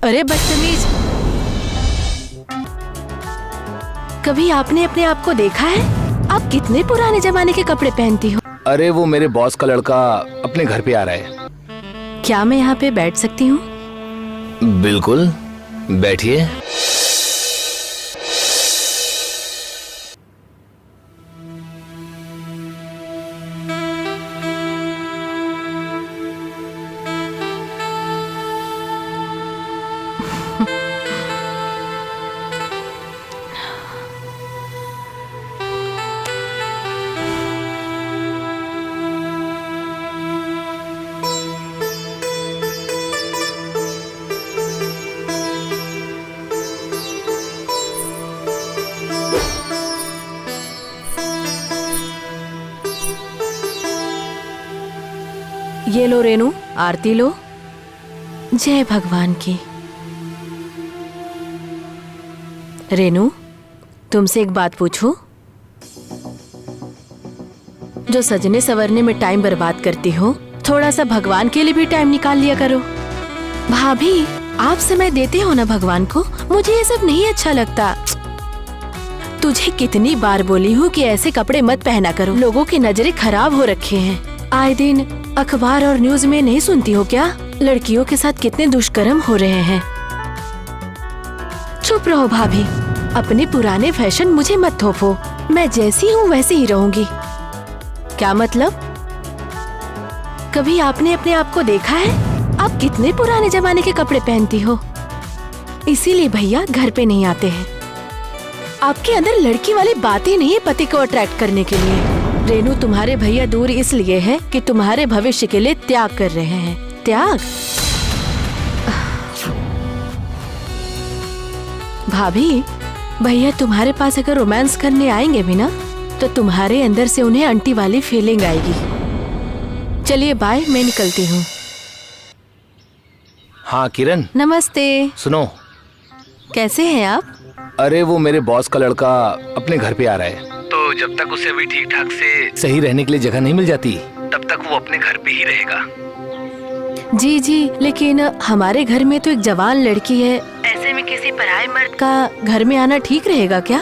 अरे बदतमीज, कभी आपने अपने आप को देखा है? आप कितने पुराने जमाने के कपड़े पहनती हो? अरे वो मेरे बॉस का लड़का अपने घर पे आ रहा है। क्या मैं यहाँ पे बैठ सकती हूँ? बिल्कुल, बैठिए। ये लो रेनू, आरती लो। जय भगवान की। रेनू, तुमसे एक बात पूछूं? जो सजने संवरने में टाइम बर्बाद करती हो, थोड़ा सा भगवान के लिए भी टाइम निकाल लिया करो। भाभी, आप समय देते हो ना भगवान को? मुझे ये सब नहीं अच्छा लगता। तुझे कितनी बार बोली हूँ कि ऐसे कपड़े मत पहना करो, लोगों की नजरें खराब हो रखे हैं। आए दिन अखबार और न्यूज में नहीं सुनती हो क्या? लड़कियों के साथ कितने दुष्कर्म हो रहे हैं। चुप रहो भाभी, अपने पुराने फैशन मुझे मत थोपो। मैं जैसी हूँ वैसे ही रहूंगी। क्या मतलब? कभी आपने अपने आप को देखा है? आप कितने पुराने जमाने के कपड़े पहनती हो? इसीलिए भैया घर पे नहीं आते हैं। आपके अंदर लड़की वाली बातें नहीं है पति को अट्रैक्ट करने के लिए। रेनू, तुम्हारे भैया दूर इसलिए है कि तुम्हारे भविष्य के लिए त्याग कर रहे हैं। त्याग? भाभी, भैया तुम्हारे पास अगर रोमांस करने आएंगे भी ना, तो तुम्हारे अंदर से उन्हें आंटी वाली फीलिंग आएगी। चलिए बाय, मैं निकलती हूँ। हाँ किरण। नमस्ते। सुनो। कैसे हैं आप? अरे वो मेरे बॉस का लड़का अपने घर पे आ रहा है, तो जब तक उसे अभी ठीक ठाक से सही रहने के लिए जगह नहीं मिल जाती, तब तक वो अपने घर पे ही रहेगा। जी जी, लेकिन हमारे घर में तो एक जवान लड़की है। ऐसे में किसी पराये मर्द का घर में आना ठीक रहेगा क्या?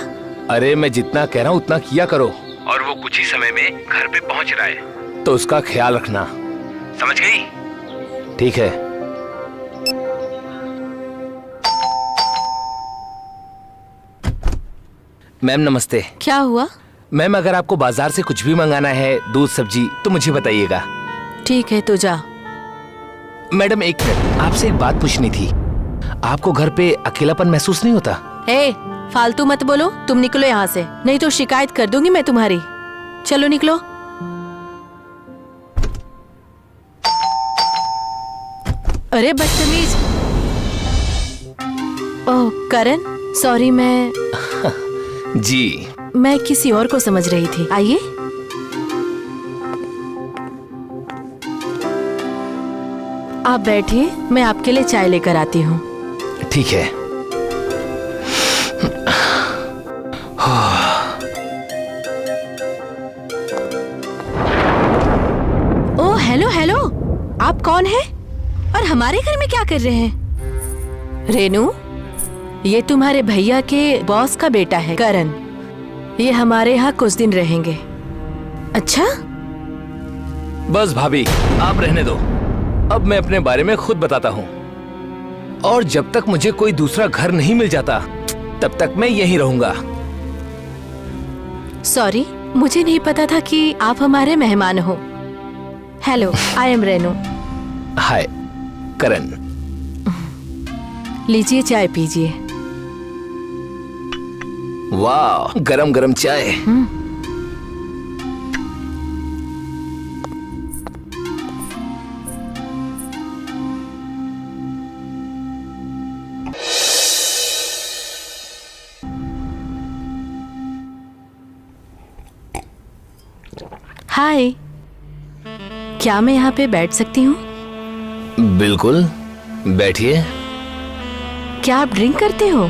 अरे मैं जितना कह रहा हूँ उतना किया करो। और वो कुछ ही समय में घर पे पहुँच रहा है, तो उसका ख्याल रखना, समझ गई? ठीक है। मैम नमस्ते। क्या हुआ? मैम, अगर आपको बाजार से कुछ भी मंगाना है, दूध सब्जी, तो मुझे बताइएगा। ठीक है, तो जा। मैडम एक मिनट, आपसे एक बात पूछनी थी। आपको घर पे अकेलापन महसूस नहीं होता? ए, फालतू मत बोलो। तुम निकलो यहाँ से, नहीं तो शिकायत कर दूंगी मैं तुम्हारी। चलो निकलो। अरे बदतमीज। ओह करण, सॉरी। मैं जी, मैं किसी और को समझ रही थी। आइए। आप बैठिए, मैं आपके लिए चाय लेकर आती हूँ। ठीक है। ओह हेलो हेलो, आप कौन हैं? और हमारे घर में क्या कर रहे हैं? रेनू, ये तुम्हारे भैया के बॉस का बेटा है करण। ये हमारे यहाँ कुछ दिन रहेंगे। अच्छा? बस भाभी, आप रहने दो। अब मैं अपने बारे में खुद बताता हूँ। और जब तक मुझे कोई दूसरा घर नहीं मिल जाता, तब तक मैं यहीं रहूंगा। सॉरी, मुझे नहीं पता था कि आप हमारे मेहमान हो। Hello, I am Renu. Hi Karan. लीजिए चाय पीजिए। वाह, गरम गरम चाय। हाय, क्या मैं यहाँ पे बैठ सकती हूँ? बिल्कुल, बैठिए। क्या आप ड्रिंक करते हो?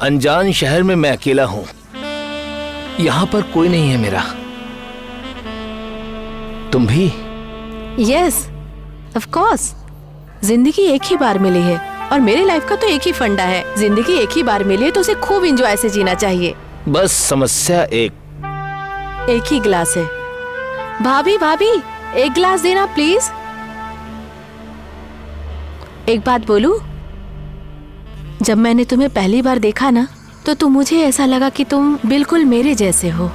अनजान शहर में मैं अकेला हूँ। यहाँ पर कोई नहीं है मेरा। तुम भी? Yes, of course. जिंदगी एक ही बार मिली है और मेरी लाइफ का तो एक ही फंडा है, जिंदगी एक ही बार मिली है तो उसे खूब एंजॉय से जीना चाहिए। बस समस्या एक ही गिलास है। भाभी भाभी, एक गिलास देना प्लीज। एक बात बोलूं, जब मैंने तुम्हें पहली बार देखा ना तो मुझे ऐसा लगा कि तुम बिल्कुल मेरे जैसे हो।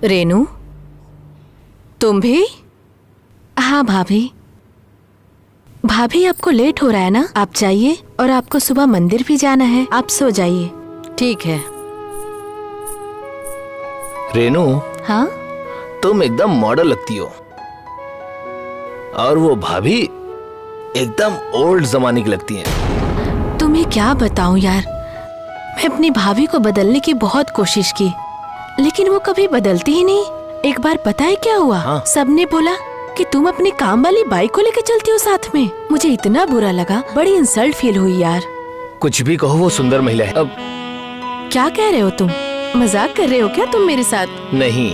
रेनू, तुम भी? हाँ भाभी। भाभी आपको लेट हो रहा है ना, आप जाइए, और आपको सुबह मंदिर भी जाना है, आप सो जाइए। ठीक है। रेनू, हाँ? तुम एकदम मॉडल लगती हो और वो भाभी एकदम ओल्ड जमाने की लगती हैं। तुम्हें क्या बताऊं यार, मैं अपनी भाभी को बदलने की बहुत कोशिश की लेकिन वो कभी बदलती ही नहीं। एक बार पता है क्या हुआ? हाँ? सबने बोला कि तुम अपनी काम वाली बाइक को लेकर चलती हो साथ में। मुझे इतना बुरा लगा, बड़ी इंसल्ट फील हुई यार। कुछ भी कहो, वो सुंदर महिला है। अब क्या कह रहे हो तुम? मजाक कर रहे हो क्या तुम मेरे साथ? नहीं।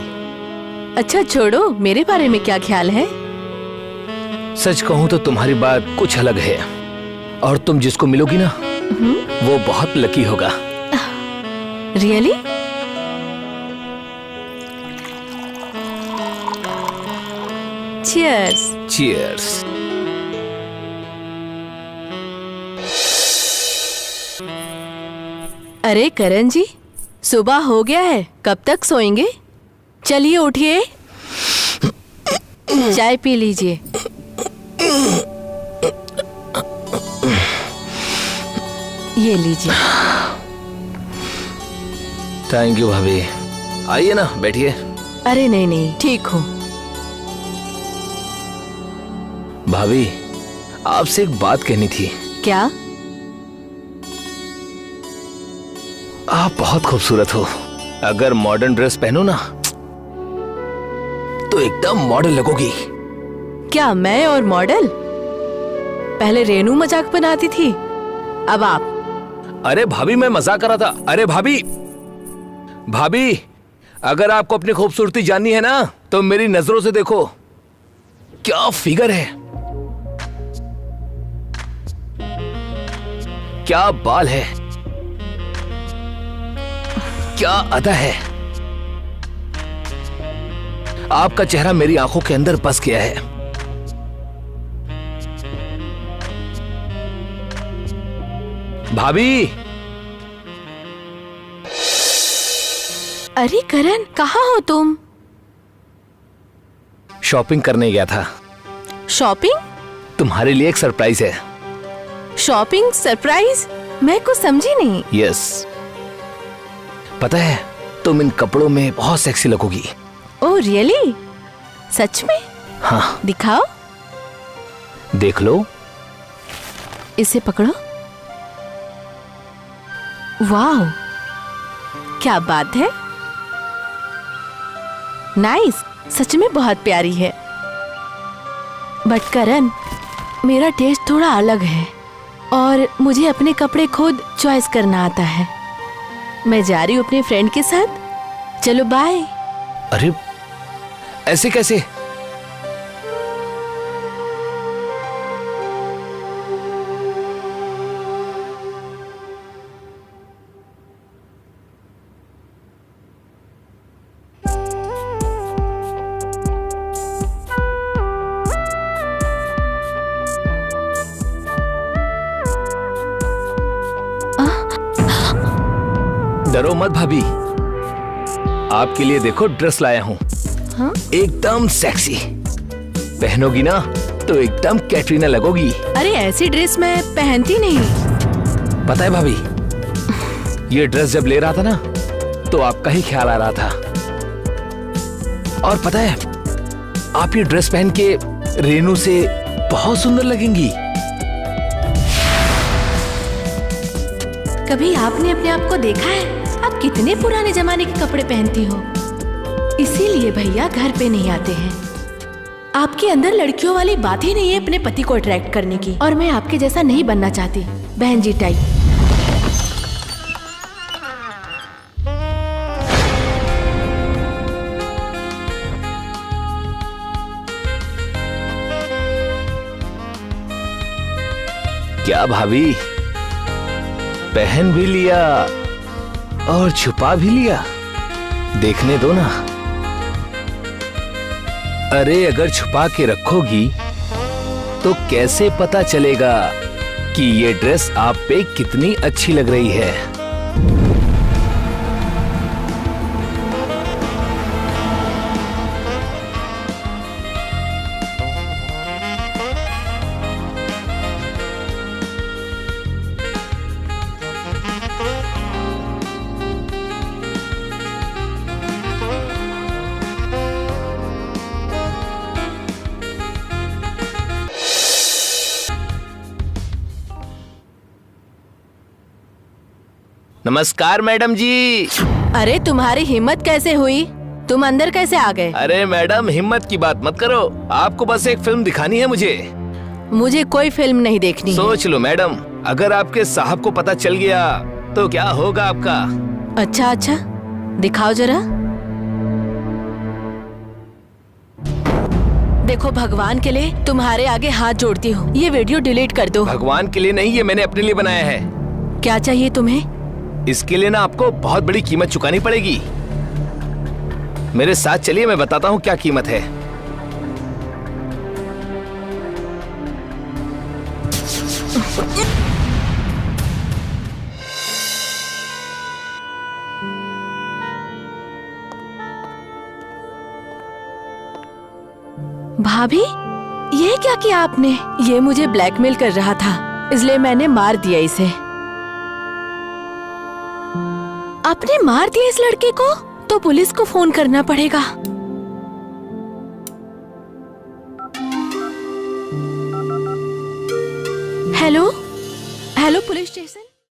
अच्छा छोड़ो, मेरे बारे में क्या ख्याल है? सच कहूँ तो तुम्हारी बात कुछ अलग है और तुम जिसको मिलोगी ना वो बहुत लकी होगा। रियली? चीयर्स। चीयर्स। अरे करण जी, सुबह हो गया है, कब तक सोएंगे? चलिए उठिए, चाय पी लीजिए। ये लीजिए। थैंक यू भाभी। आइए ना, बैठिए। अरे नहीं नहीं, ठीक हूँ। भाभी, आपसे एक बात कहनी थी। क्या? आप बहुत खूबसूरत हो। अगर मॉडर्न ड्रेस पहनो ना तो एकदम मॉडल लगोगी। क्या मैं और मॉडल? पहले रेनू मजाक बनाती थी, अब आप। अरे भाभी, मैं मजाक कर रहा था। अरे भाभी, भाभी, अगर आपको अपनी खूबसूरती जाननी है ना तो मेरी नजरों से देखो। क्या फिगर है, क्या बाल है, क्या अदा है। आपका चेहरा मेरी आंखों के अंदर बस गया है। भाभी। अरे करण, कहाँ हो तुम? शॉपिंग करने गया था। शॉपिंग? तुम्हारे लिए एक सरप्राइज है। Shopping surprise? मैं कुछ समझी नहीं। यस, पता है तुम इन कपड़ों में बहुत सेक्सी लगोगी। Oh really? सच में? हाँ। दिखाओ। देख लो। इसे पकड़ो। वाह, क्या बात है। नाइस, सच में बहुत प्यारी है। बट करण, मेरा टेस्ट थोड़ा अलग है और मुझे अपने कपड़े खुद चॉइस करना आता है। मैं जा रही हूँ अपने फ्रेंड के साथ। चलो बाय। अरे ऐसे कैसे? डरो मत भाभी, आपके लिए देखो ड्रेस लाया हूँ। हाँ? एकदम सेक्सी, पहनोगी ना तो एकदम कैटरीना लगोगी। अरे ऐसी ड्रेस मैं पहनती नहीं। पता है भाभी, ये ड्रेस जब ले रहा था ना तो आपका ही ख्याल आ रहा था। और पता है, आप ये ड्रेस पहन के रेनू से बहुत सुंदर लगेंगी। कभी आपने अपने आप को देखा है? आप कितने पुराने जमाने के कपड़े पहनती हो। इसीलिए भैया घर पे नहीं आते हैं। आपके अंदर लड़कियों वाली बात ही नहीं है अपने पति को अट्रैक्ट करने की, और मैं आपके जैसा नहीं बनना चाहती, बहन जी टाइप। क्या भाभी, पहन भी लिया और छुपा भी लिया? देखने दो ना। अरे अगर छुपा के रखोगी तो कैसे पता चलेगा कि ये ड्रेस आप पे कितनी अच्छी लग रही है? नमस्कार मैडम जी। अरे तुम्हारी हिम्मत कैसे हुई? तुम अंदर कैसे आ गए? अरे मैडम, हिम्मत की बात मत करो, आपको बस एक फिल्म दिखानी है मुझे। मुझे कोई फिल्म नहीं देखनी है। सोच लो मैडम, अगर आपके साहब को पता चल गया तो क्या होगा आपका? अच्छा अच्छा, दिखाओ जरा। देखो, भगवान के लिए तुम्हारे आगे हाथ जोड़ती हूँ, ये वीडियो डिलीट कर दो। भगवान के लिए नहीं, ये मैंने अपने लिए बनाया है। क्या चाहिए तुम्हें? इसके लिए ना आपको बहुत बड़ी कीमत चुकानी पड़ेगी। मेरे साथ चलिए, मैं बताता हूँ क्या कीमत है। भाभी, ये क्या किया आपने? ये मुझे ब्लैकमेल कर रहा था, इसलिए मैंने मार दिया इसे। आपने मार दिया इस लड़के को? तो पुलिस को फोन करना पड़ेगा। Hello hello, police station.